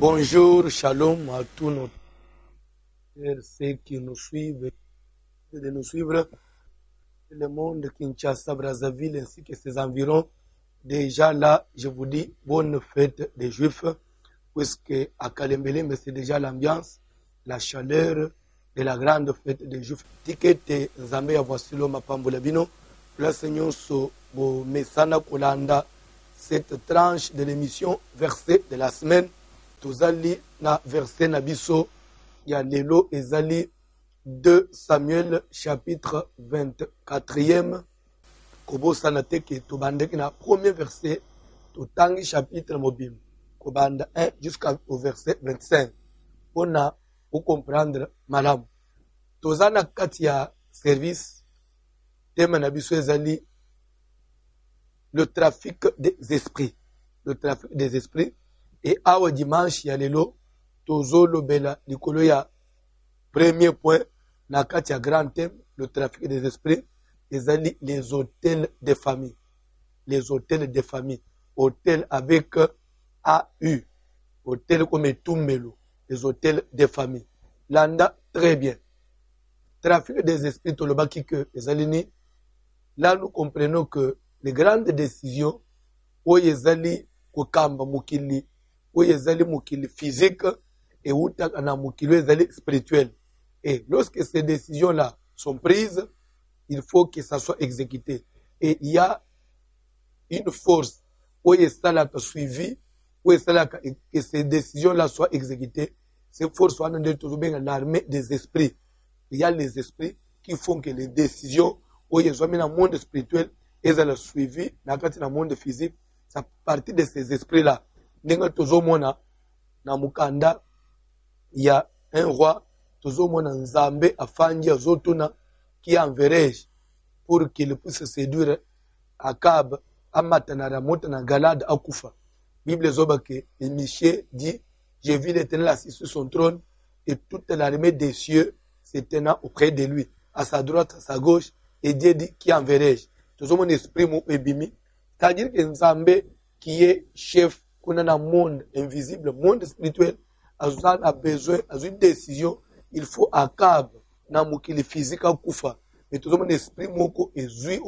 Bonjour, shalom à tous nos frères, ceux qui nous suivent et de nous suivre. Le monde, Kinshasa, Brazzaville ainsi que ses environs. Déjà là, je vous dis bonne fête des Juifs, puisque à Kalembele, c'est déjà l'ambiance, la chaleur de la grande fête des Juifs. Tikete Nzambe ya Voisilo Mapambola Bino, place Nyonso Bo Mesana Kolanda, cette tranche de l'émission verset de la semaine. Tozali na verset na biso ya lelo ezali 2 Samuel chapitre 24e. Kobosana te ke tobandeki na premier verset totangi chapitre mobile kobanda 1 jusqu'au verset 25 pona pour comprendre malamu. Tozana kati ya service tema na biso ezali le trafic des esprits. Le trafic des esprits. Et awa dimanche ya lelo tozo lobela likolo ya premier point na kati ya grand thème le trafic des esprits ezali les hôtels de famille. Les hôtels de famille, hôtel avec AU, hôtel comme Etumbelo, les hôtels de famille. Landa très bien. Trafic des esprits tolobaki que ezali ni là nous comprenons que les grandes décisions oyo ezali kokamba mokili oyo ezali mokili physique et outaka na mokili ezali spirituel. Et lorsque ces décisions-là sont prises, il faut que ça soit exécuté. Et il y a une force oyo esalaka suivi, oyo esalaka que ces décisions-là soient exécutées. Ces forces wana nde tozobenga l'armée des esprits. Il y a les esprits qui font que les décisions oyo ezwami na monde spirituel ezala suivi na kati na monde physique. Ça partie de ces esprits-là. Ndenge tozomona na mukanda il y a un roi tozomona Nzambe afandi azotuna qui enverrai-je pour qu'il puisse séduire Akab amatana ramota na Galade akufa. Bible zoba que Michée dit j'ai vu l'Éternel assis sur son trône et toute l'armée des cieux se tenant auprès de lui à sa droite à sa gauche et Dieu dit qui enverrai-je. Tozomona esprit mo ebimi, c'est-à-dire que Nzambe qui est chef qu'on a dans le monde invisible, le monde spirituel, a besoin, a une décision, il faut Akab, dans le physique, à Koufa. Mais tout le monde esprit moko et zui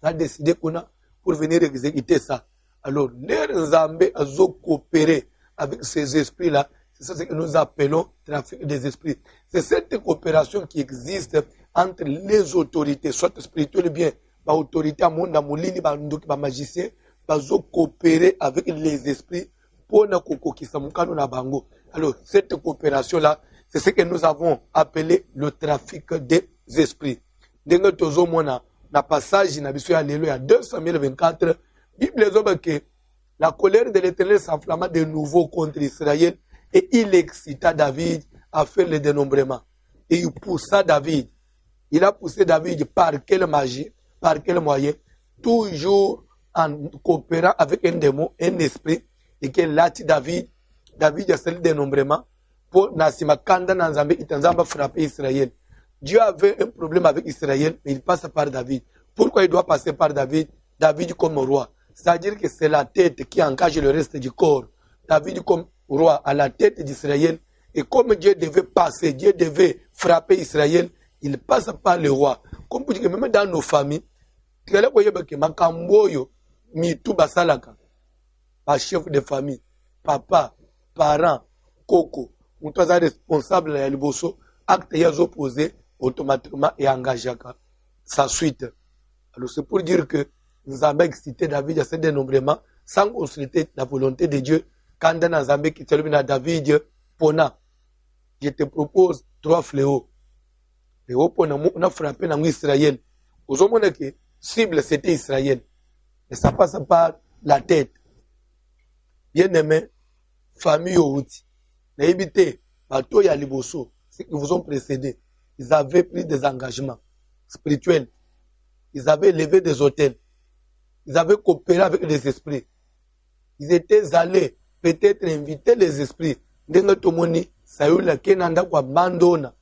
a décidé qu'on a pour venir exécuter ça. Alors, l'air Nzambe a coopéré avec ces esprits-là, c'est ça que nous appelons trafic des esprits. C'est cette coopération qui existe entre les autorités, soit spirituelles ou bien, l'autorité à monde, à moulini, à magicien, bazo coopérer avec les esprits pour na kokokisa mukano na bango. Alors cette coopération là, c'est ce que nous avons appelé le trafic des esprits. Ndenge tozo mona na passage na biso ya lelo ya 2 Samuel 24, Bible zoba que la colère de l'Éternel s'enflamma de nouveau contre Israël et il excita David à faire le dénombrement. Et il poussa David. Il a poussé David par quelle magie, par quel moyen? Toujours en coopérant avec un démon, un esprit, et que là, David a fait le dénombrement pour Nassima Kanda Nzambe, Itanzamba frapper Israël. Dieu avait un problème avec Israël, mais il passe par David. Pourquoi il doit passer par David? David comme roi. C'est-à-dire que c'est la tête qui engage le reste du corps. David comme roi à la tête d'Israël. Et comme Dieu devait passer, Dieu devait frapper Israël, il passe par le roi. Comme vous dites, même dans nos familles, Mitou basalaka, par chef de famille, papa, parent, coco, ou toi responsable à l'bosso, acte y a opposé automatiquement et engagé sa suite. Alors c'est pour dire que nous avons excité David à ce dénombrement sans consulter la volonté de Dieu. Quand dans Nzambe qui termine à David, Pona, je te propose 3 fléaux. Fléau Pona, on a frappé dans Israël. Aux hommes que cible c'était Israël. Et ça passe par la tête. Bien aimé, famille au outil. Naïbité, bateau ya liboso, ceux qui vous ont précédé, ils avaient pris des engagements spirituels. Ils avaient levé des hôtels. Ils avaient coopéré avec les esprits. Ils étaient allés, peut-être inviter les esprits. Ndenga tomoni, Sayoula kenanda kwa bandona.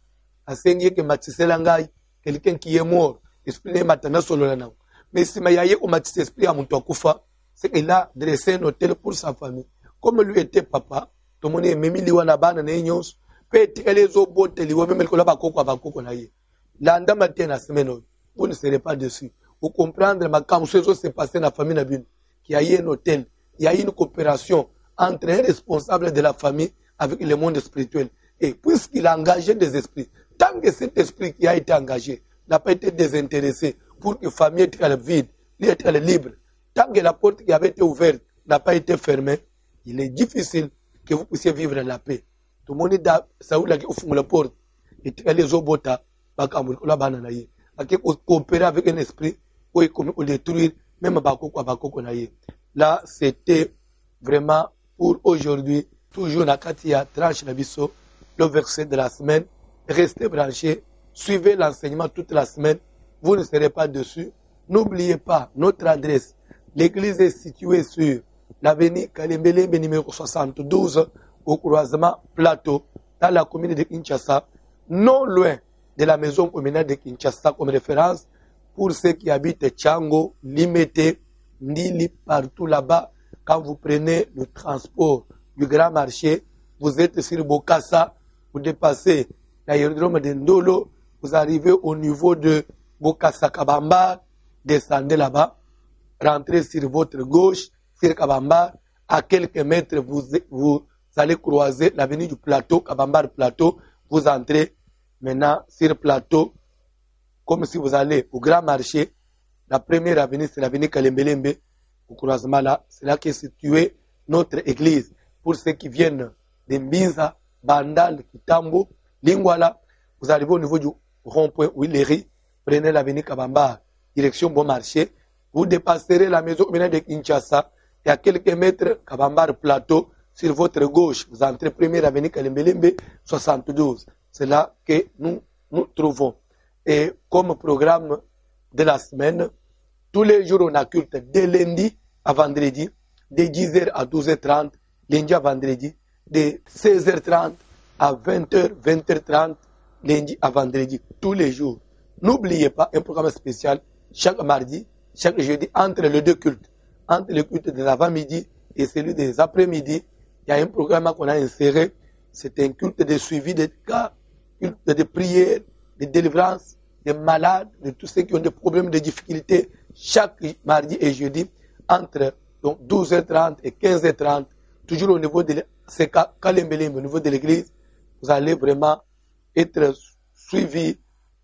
Asenye ke matisela ngai, quelqu'un qui est mort. Esprit ne matana solo la nao. Mais si Mayaye au matis esprit à Moutouakoufa, c'est qu'il a dressé un hôtel pour sa famille. Comme lui était papa, tomoni ememi liwa na bana na ye nyonso mpe etikali ezoboteliwa meme likolo ya bakoko na ye landama te na semaine oyo vous ne serez pas dessus vous comprendre makambo so ezose passe na famille na bino qu'il y a eu un hôtel, il y a eu une coopération entre un responsable de la famille avec le monde spirituel. Et puisqu'il a engagé des esprits, tant que cet esprit qui a été engagé n'a pas été désintéressé pour que la famille soit vide, soit libre, tant que la porte qui avait été ouverte n'a pas été fermée, il est difficile que vous puissiez vivre la paix. Tout le monde dit Saoul a ouvert la porte et les obota, qui coopérer avec un esprit pour détruire même Bakoko naye. Là, c'était vraiment pour aujourd'hui, toujours na katia tranche na biso, le verset de la semaine. Restez branchés, suivez l'enseignement toute la semaine, vous ne serez pas dessus. N'oubliez pas notre adresse. L'église est située sur l'avenue Kalembelembe numéro 72 au croisement Plateau, dans la commune de Kinshasa, non loin de la maison communale de Kinshasa comme référence pour ceux qui habitent Tchango, Limete, Ndili, partout là-bas. Quand vous prenez le transport du grand marché, vous êtes sur Bokassa, vous dépassez l'aérodrome de Ndolo, vous arrivez au niveau de Bokassa Kabamba, descendez là-bas, rentrez sur votre gauche, sur Kabamba, à quelques mètres, vous allez croiser l'avenue du plateau, Kabamba Plateau, vous entrez maintenant sur Plateau, comme si vous allez au grand marché. La première avenue, c'est l'avenue Kalembelembe, au croisement là. C'est là qu'est située notre église. Pour ceux qui viennent de Mbinza, Bandal, Kitambo, Lingwala, vous arrivez au niveau du rond-point Willery, prenez l'avenue Kabamba, direction Bon Marché. Vous dépasserez la maison communale de Kinshasa et à quelques mètres, Kabamba Plateau, sur votre gauche. Vous entrez première avenue Kalembelembe, 72. C'est là que nous nous trouvons. Et comme programme de la semaine, tous les jours on a culte de lundi à vendredi, de 10h à 12h30, lundi à vendredi, de 16h30 à 20h, 20h30, lundi à vendredi, tous les jours. N'oubliez pas un programme spécial chaque mardi, chaque jeudi, entre les deux cultes. Entre le culte de l'avant-midi et celui des après-midi, il y a un programme qu'on a inséré. C'est un culte de suivi des cas, culte de prière, de délivrance, des malades, de tous ceux qui ont des problèmes, des difficultés, chaque mardi et jeudi, entre donc 12h30 et 15h30, toujours au niveau de Kalembelembe, au niveau de l'église, vous allez vraiment être suivis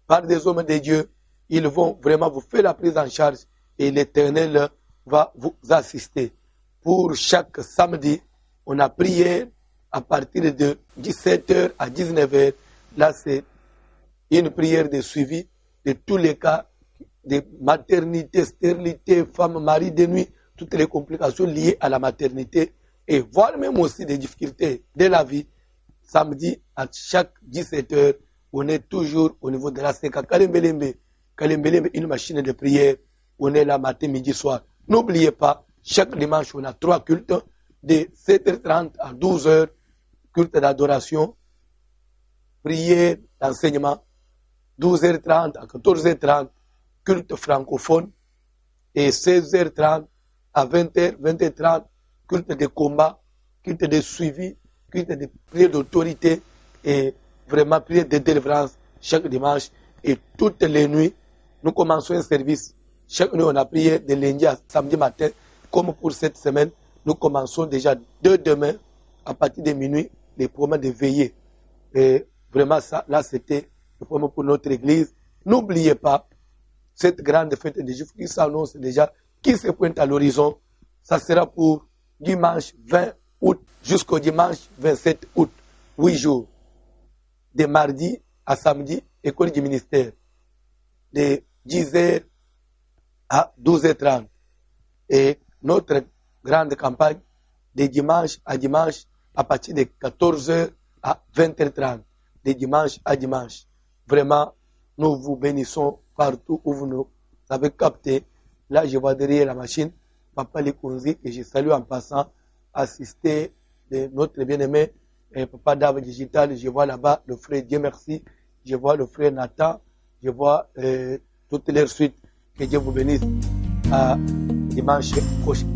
par des hommes de Dieu. Ils vont vraiment vous faire la prise en charge et l'Éternel va vous assister. Pour chaque samedi, on a prié à partir de 17h à 19h. Là, c'est une prière de suivi de tous les cas de maternité, stérilité, femme, mari de nuit, toutes les complications liées à la maternité et voire même aussi des difficultés de la vie. Samedi, à chaque 17h, on est toujours au niveau de la CK Kalembelembe. Kalembelembe, une machine de prière. On est là matin, midi, soir. N'oubliez pas, chaque dimanche, on a 3 cultes de 7h30 à 12h, culte d'adoration, prière, d'enseignement, 12h30 à 14h30, culte francophone, et 16h30 à 20h, 20h30, culte de combat, culte de suivi, culte de prière d'autorité, et vraiment prière de délivrance chaque dimanche. Et toutes les nuits, nous commençons un service. Chaque nuit, on a prié de lundi à samedi matin, comme pour cette semaine. Nous commençons déjà dès demain, à partir de minuit, les programmes de veillée. Et vraiment, ça, là, c'était le programme pour notre église. N'oubliez pas, cette grande fête des Juifs qui s'annonce déjà, qui se pointe à l'horizon, ça sera pour dimanche 20 août jusqu'au dimanche 27 août, 8 jours. De mardi à samedi, école du ministère. De 10h à 12h30. Et notre grande campagne, de dimanche à dimanche, à partir de 14h à 20h30. De dimanche à dimanche. Vraiment, nous vous bénissons partout où vous nous avez capté. Là, je vois derrière la machine Papa Lekonzi, que je salue en passant, assisté de notre bien-aimé Papa David Digital. Je vois là-bas le frère Dieu merci. Je vois le frère Nathan. Je vois toutes les suites. Que Dieu vous bénisse. À dimanche prochain.